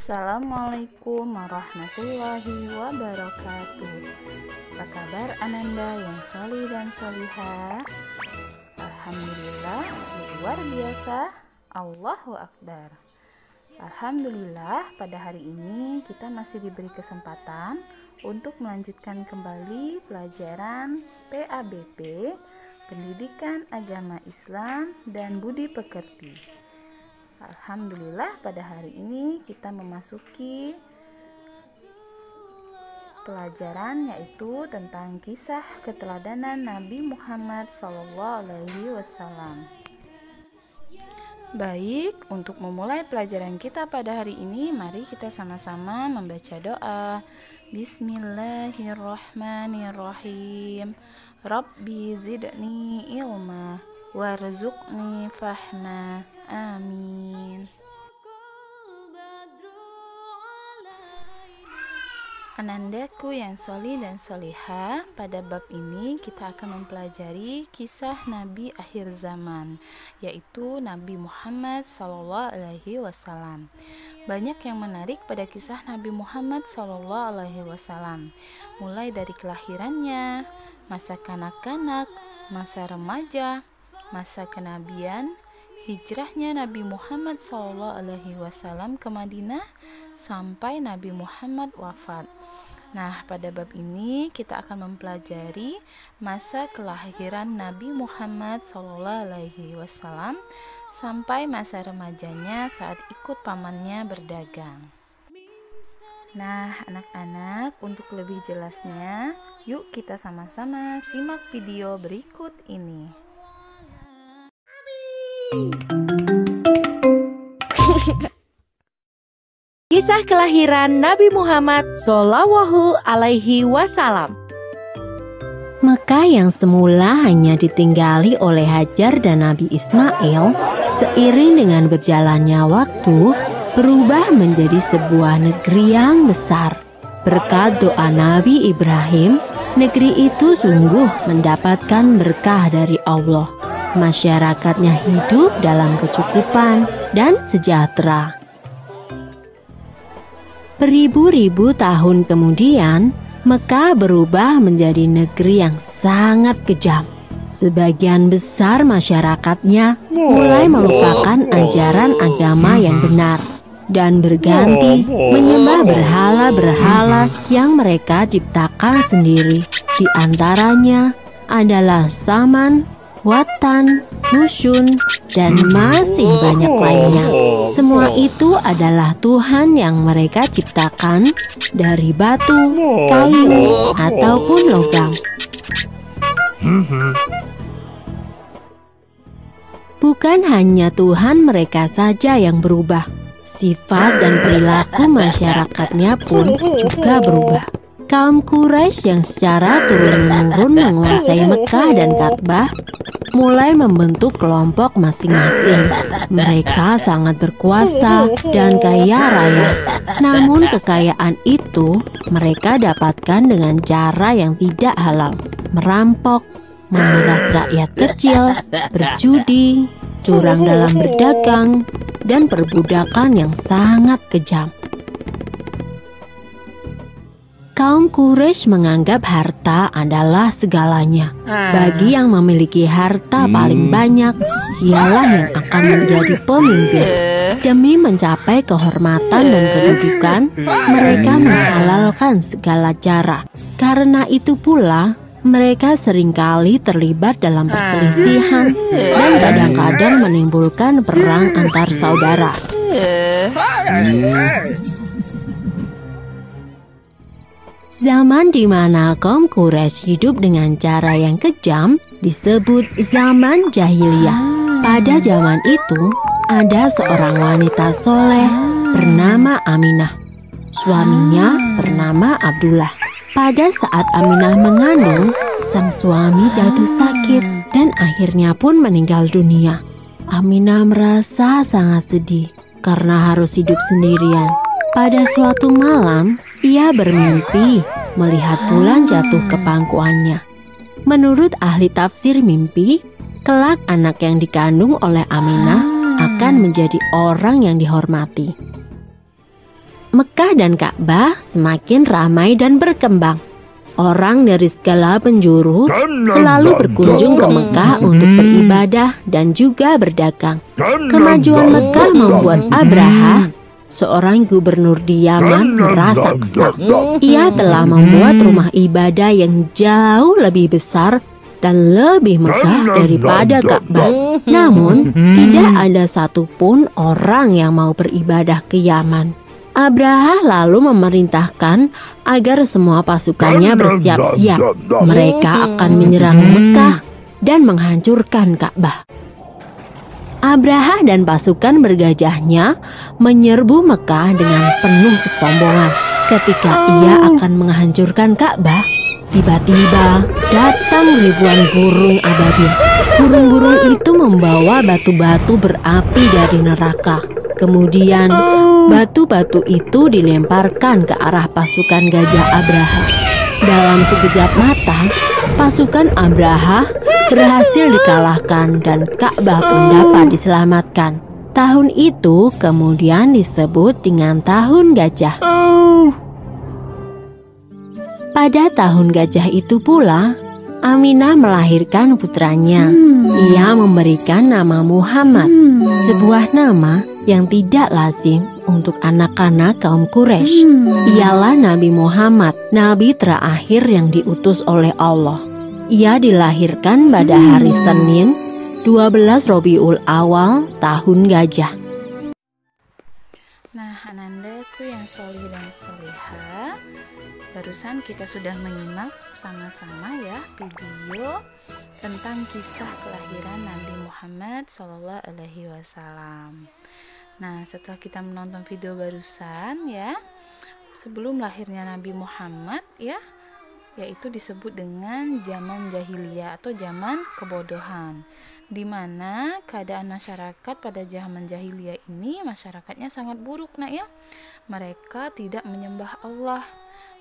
Assalamualaikum warahmatullahi wabarakatuh. Apa kabar Ananda yang solih dan solihah? Alhamdulillah, luar biasa. Allahu Akbar. Alhamdulillah, pada hari ini kita masih diberi kesempatan untuk melanjutkan kembali pelajaran PABP, Pendidikan Agama Islam dan Budi Pekerti. Alhamdulillah, pada hari ini kita memasuki pelajaran yaitu tentang kisah keteladanan Nabi Muhammad SAW. Baik, untuk memulai pelajaran kita pada hari ini, mari kita sama-sama membaca doa. Bismillahirrahmanirrahim. Rabbi zidni ilma warzuqni fahma. Amin. Anandaku yang solih dan solihah, pada bab ini kita akan mempelajari kisah Nabi akhir zaman, yaitu Nabi Muhammad SAW. Banyak yang menarik pada kisah Nabi Muhammad SAW, mulai dari kelahirannya, masa kanak-kanak, masa remaja, masa kenabian, hijrahnya Nabi Muhammad SAW ke Madinah sampai Nabi Muhammad wafat. Nah, pada bab ini kita akan mempelajari masa kelahiran Nabi Muhammad SAW sampai masa remajanya saat ikut pamannya berdagang. Nah, anak-anak, untuk lebih jelasnya, yuk kita sama-sama simak video berikut ini. Kisah kelahiran Nabi Muhammad Shallallahu Alaihi Wasallam. Mekah yang semula hanya ditinggali oleh Hajar dan Nabi Ismail, seiring dengan berjalannya waktu, berubah menjadi sebuah negeri yang besar. Berkat doa Nabi Ibrahim, negeri itu sungguh mendapatkan berkah dari Allah. Masyarakatnya hidup dalam kecukupan dan sejahtera. Beribu-ribu tahun kemudian, Mekah berubah menjadi negeri yang sangat kejam. Sebagian besar masyarakatnya mulai melupakan ajaran agama yang benar dan berganti menyembah berhala-berhala yang mereka ciptakan sendiri. Di antaranya adalah Saman, Watan, Nusyun, dan masih banyak lainnya. Semua itu adalah Tuhan yang mereka ciptakan dari batu, kayu, ataupun logam. Bukan hanya Tuhan mereka saja yang berubah, sifat dan perilaku masyarakatnya pun juga berubah. Kaum Quraisy yang secara turun-temurun menguasai Mekah dan Ka'bah mulai membentuk kelompok masing-masing. Mereka sangat berkuasa dan kaya raya. Namun kekayaan itu mereka dapatkan dengan cara yang tidak halal. Merampok, memeras rakyat kecil, berjudi, curang dalam berdagang, dan perbudakan yang sangat kejam. Kaum Quraisy menganggap harta adalah segalanya. Bagi yang memiliki harta paling banyak, dialah yang akan menjadi pemimpin. Demi mencapai kehormatan dan kedudukan, mereka menghalalkan segala cara. Karena itu pula, mereka seringkali terlibat dalam perselisihan dan kadang-kadang menimbulkan perang antar saudara. Zaman di mana kaum Quraisy hidup dengan cara yang kejam disebut zaman jahiliyah. Pada zaman itu, ada seorang wanita soleh bernama Aminah. Suaminya bernama Abdullah. Pada saat Aminah mengandung, sang suami jatuh sakit dan akhirnya pun meninggal dunia. Aminah merasa sangat sedih karena harus hidup sendirian. Pada suatu malam, ia bermimpi melihat bulan jatuh ke pangkuannya. Menurut ahli tafsir mimpi, kelak anak yang dikandung oleh Aminah akan menjadi orang yang dihormati. Mekah dan Ka'bah semakin ramai dan berkembang. Orang dari segala penjuru selalu berkunjung ke Mekah untuk beribadah dan juga berdagang. Kemajuan Mekah membuat Abraha, seorang gubernur di Yaman, merasa kesal. Ia telah membuat rumah ibadah yang jauh lebih besar dan lebih megah daripada Ka'bah. Namun, tidak ada satupun orang yang mau beribadah ke Yaman. Abraha lalu memerintahkan agar semua pasukannya bersiap-siap. Mereka akan menyerang Mekah dan menghancurkan Ka'bah. Abraha dan pasukan bergajahnya menyerbu Mekah dengan penuh kesombongan. Ketika ia akan menghancurkan Ka'bah, tiba-tiba datang ribuan burung ababil. Burung-burung itu membawa batu-batu berapi dari neraka. Kemudian batu-batu itu dilemparkan ke arah pasukan gajah Abraha. Dalam sekejap mata, pasukan Abraha berhasil dikalahkan dan Ka'bah pun dapat diselamatkan. Tahun itu kemudian disebut dengan Tahun Gajah. Pada tahun gajah itu pula, Aminah melahirkan putranya. Ia memberikan nama Muhammad, sebuah nama yang tidak lazim untuk anak-anak kaum Quraisy. Ialah Nabi Muhammad, nabi terakhir yang diutus oleh Allah. Ia dilahirkan pada hari Senin, 12 Rabiul Awal, tahun gajah. Nah, anandaku yang solih dan solihah, barusan kita sudah menyimak sama-sama ya video tentang kisah kelahiran Nabi Muhammad SAW. Nah, setelah kita menonton video barusan ya, sebelum lahirnya Nabi Muhammad ya, yaitu disebut dengan zaman jahiliyah atau zaman kebodohan, di mana keadaan masyarakat pada zaman jahiliyah ini masyarakatnya sangat buruk nak ya. Mereka tidak menyembah Allah.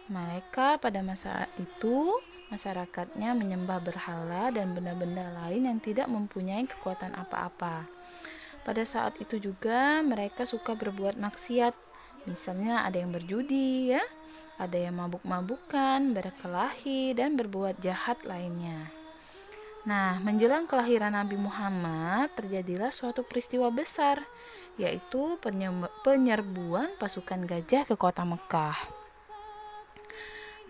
Mereka pada masa itu masyarakatnya menyembah berhala dan benda-benda lain yang tidak mempunyai kekuatan apa-apa. Pada saat itu juga mereka suka berbuat maksiat. Misalnya ada yang berjudi ya, ada yang mabuk-mabukan, berkelahi dan berbuat jahat lainnya. Nah, menjelang kelahiran Nabi Muhammad terjadilah suatu peristiwa besar, yaitu penyerbuan pasukan gajah ke kota Mekah.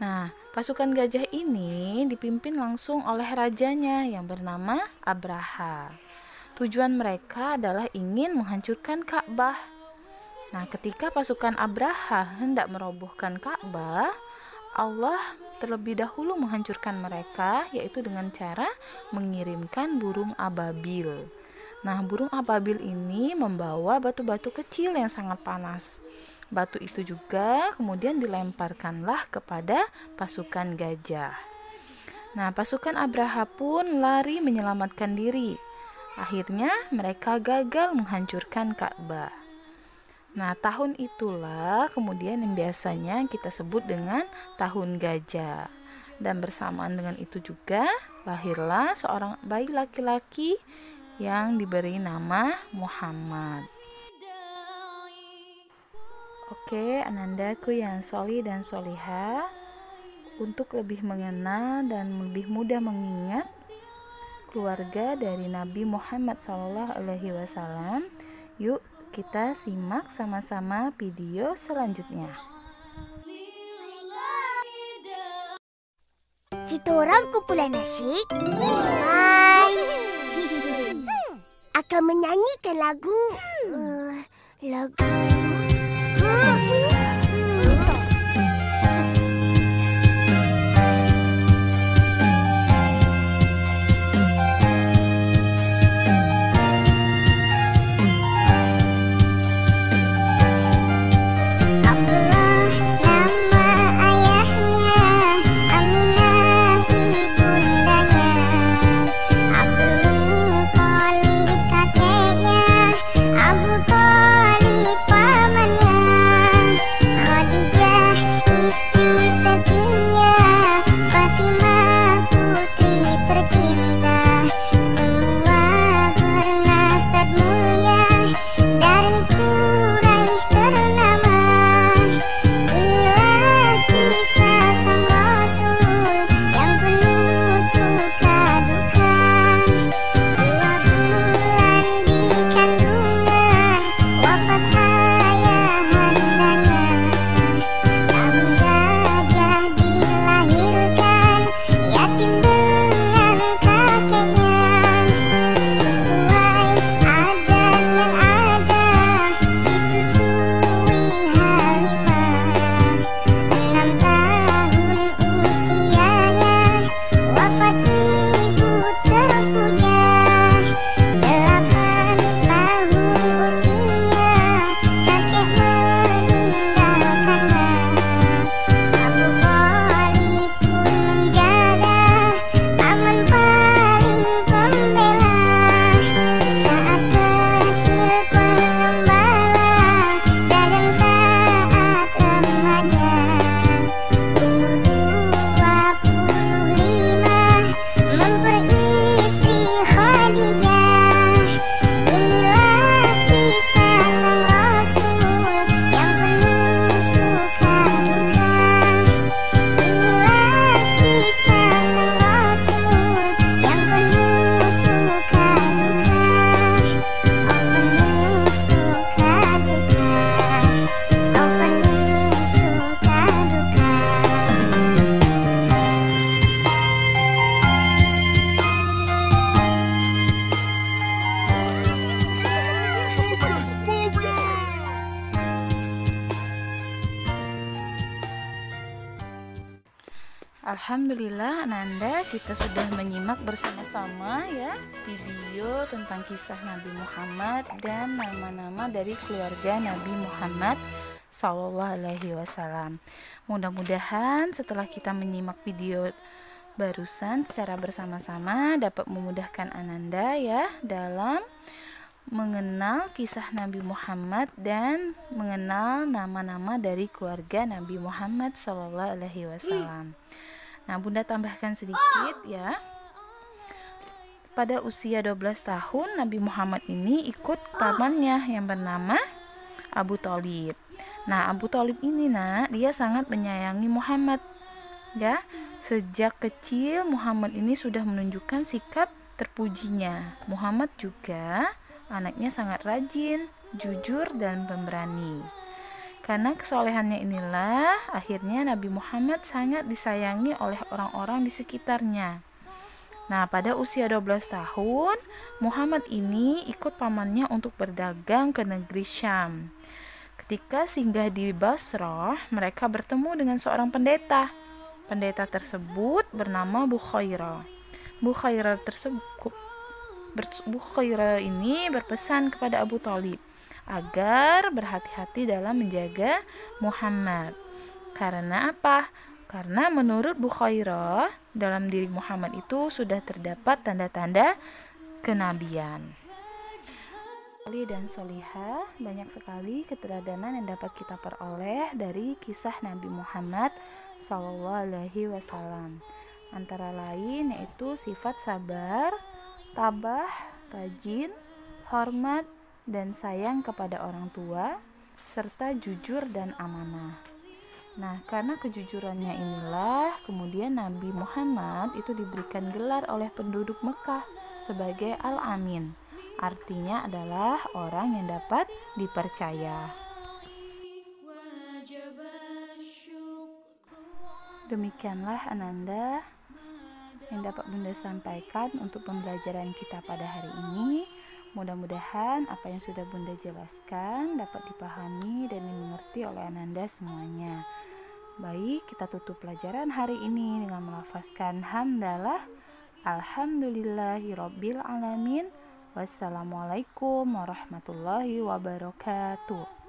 Nah, pasukan gajah ini dipimpin langsung oleh rajanya yang bernama Abraha. Tujuan mereka adalah ingin menghancurkan Ka'bah. Nah, ketika pasukan Abraha hendak merobohkan Ka'bah, Allah terlebih dahulu menghancurkan mereka, yaitu dengan cara mengirimkan burung ababil. Nah, burung ababil ini membawa batu-batu kecil yang sangat panas. Batu itu juga kemudian dilemparkanlah kepada pasukan gajah. Nah, pasukan Abraha pun lari menyelamatkan diri. Akhirnya mereka gagal menghancurkan Ka'bah. Nah, tahun itulah kemudian yang biasanya kita sebut dengan Tahun Gajah. Dan bersamaan dengan itu juga lahirlah seorang bayi laki-laki yang diberi nama Muhammad. Oke, anandaku yang solih dan solihah, untuk lebih mengenal dan lebih mudah mengingat keluarga dari Nabi Muhammad SAW, yuk kita simak sama-sama video selanjutnya. Kita orang kumpulan nasyid akan menyanyikan lagu Abu Talib Alhamdulillah Ananda, kita sudah menyimak bersama-sama ya video tentang kisah Nabi Muhammad dan nama-nama dari keluarga Nabi Muhammad Sallallahu Alaihi Wasallam. Mudah-mudahan setelah kita menyimak video barusan secara bersama-sama dapat memudahkan Ananda ya dalam mengenal kisah Nabi Muhammad dan mengenal nama-nama dari keluarga Nabi Muhammad Sallallahu Alaihi Wasallam. Nah, Bunda tambahkan sedikit ya. Pada usia 12 tahun Nabi Muhammad ini ikut pamannya yang bernama Abu Thalib. Nah, Abu Thalib ini dia sangat menyayangi Muhammad. Ya, sejak kecil Muhammad ini sudah menunjukkan sikap terpujinya. Muhammad juga anaknya sangat rajin, jujur dan pemberani. Karena kesolehannya inilah akhirnya Nabi Muhammad sangat disayangi oleh orang-orang di sekitarnya. Nah, pada usia 12 tahun, Muhammad ini ikut pamannya untuk berdagang ke negeri Syam. Ketika singgah di Basrah, mereka bertemu dengan seorang pendeta. Pendeta tersebut bernama Bukhairah. Bukhairah ini berpesan kepada Abu Thalib agar berhati-hati dalam menjaga Muhammad. Karena apa? Karena menurut Bukhairah, dalam diri Muhammad itu sudah terdapat tanda-tanda kenabian. Solih dan solihah, banyak sekali keteladanan yang dapat kita peroleh dari kisah Nabi Muhammad Sallallahu Alaihi Wasallam. Antara lain yaitu sifat sabar, tabah, rajin, hormat, dan sayang kepada orang tua, serta jujur dan amanah. Nah, karena kejujurannya inilah, kemudian Nabi Muhammad itu diberikan gelar oleh penduduk Mekah sebagai Al-Amin. Artinya adalah orang yang dapat dipercaya. Demikianlah Ananda yang dapat Bunda sampaikan untuk pembelajaran kita pada hari ini. Mudah-mudahan apa yang sudah Bunda jelaskan dapat dipahami dan dimengerti oleh Ananda semuanya. Baik, kita tutup pelajaran hari ini dengan melafazkan hamdalah. Alhamdulillahirabbil alamin. Wassalamualaikum warahmatullahi wabarakatuh.